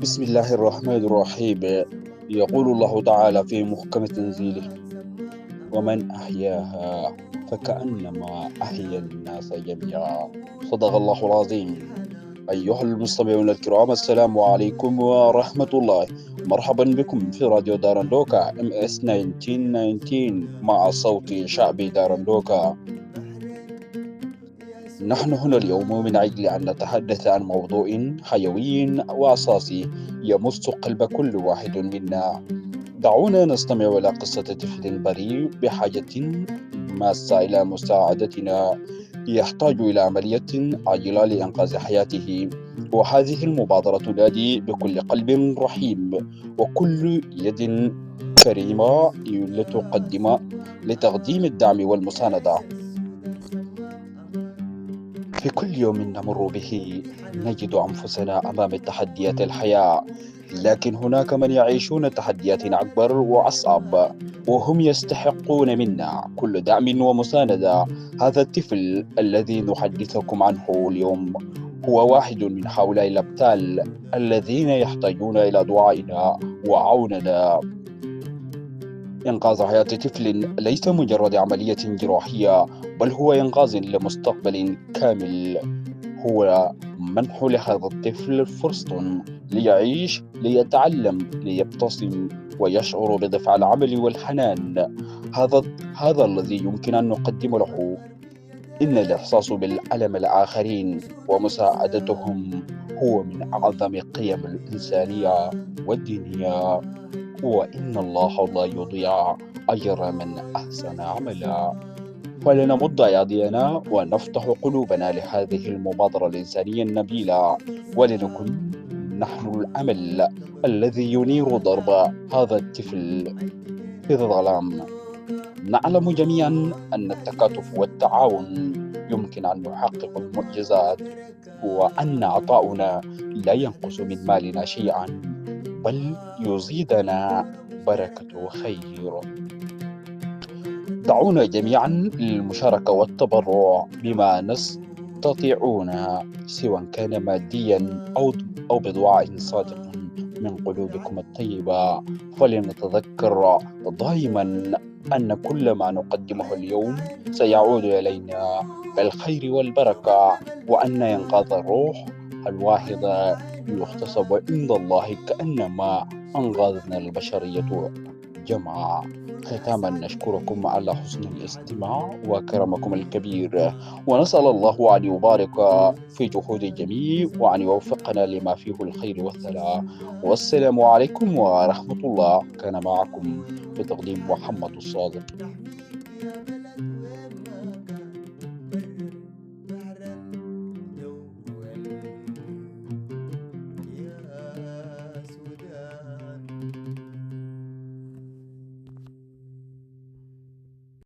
بسم الله الرحمن الرحيم. يقول الله تعالى في محكم تنزيله: ومن أحياها فكأنما أحيا الناس جميعا. صدق الله العظيم. أيها المستمعون الكرام، السلام عليكم ورحمة الله. مرحبا بكم في راديو دارندوكا MS 1919 مع صوت شعب دارندوكا. نحن هنا اليوم من أجل أن نتحدث عن موضوع حيوي وأساسي يمس قلب كل واحد منا. دعونا نستمع إلى قصة طفل بريء بحاجة ماسة إلى مساعدتنا، يحتاج إلى عملية عاجلة لإنقاذ حياته. وهذه المبادرة تنادي بكل قلب رحيم وكل يد كريمة لتقديم الدعم والمساندة. في كل يوم نمر به نجد أنفسنا أمام تحديات الحياة، لكن هناك من يعيشون تحديات أكبر وأصعب، وهم يستحقون منا كل دعم ومساندة. هذا الطفل الذي نحدثكم عنه اليوم هو واحد من هؤلاء الأبطال الذين يحتاجون إلى دعائنا وعوننا. إنقاذ حياة طفل ليس مجرد عملية جراحية، بل هو إنقاذ لمستقبل كامل. هو منح لهذا الطفل فرصة ليعيش، ليتعلم، ليبتسم ويشعر بدفع العمل والحنان. هذا الذي يمكن أن نقدم له. إن الإحساس بالألم الآخرين ومساعدتهم هو من أعظم قيم الإنسانية والدينية، وإن الله لا يضيع أجر من أحسن عملا. فلنمد أيدينا ونفتح قلوبنا لهذه المبادرة الإنسانية النبيلة، ولنكن نحن الأمل الذي ينير درب هذا الطفل في الظلام. نعلم جميعا أن التكاتف والتعاون يمكن أن يحقق المعجزات، وأن عطاؤنا لا ينقص من مالنا شيئا، بل يزيدنا بركة خير. دعونا جميعا للمشاركة والتبرع بما نستطيعون، سواء كان ماديا أو بدعاء صادق من قلوبكم الطيبة. فلنتذكر دائما أن كل ما نقدمه اليوم سيعود إلينا بالخير والبركة، وأن إنقاذ الروح الواحدة يحتسب عند الله كأنما أنقذنا البشرية جمعاء. ختاما نشكركم على حسن الاستماع وكرمكم الكبير، ونسأل الله أن يبارك في جهود الجميع وأن يوفقنا لما فيه الخير والثلاء. والسلام عليكم ورحمة الله. كان معكم في تقديم محمد الصادق.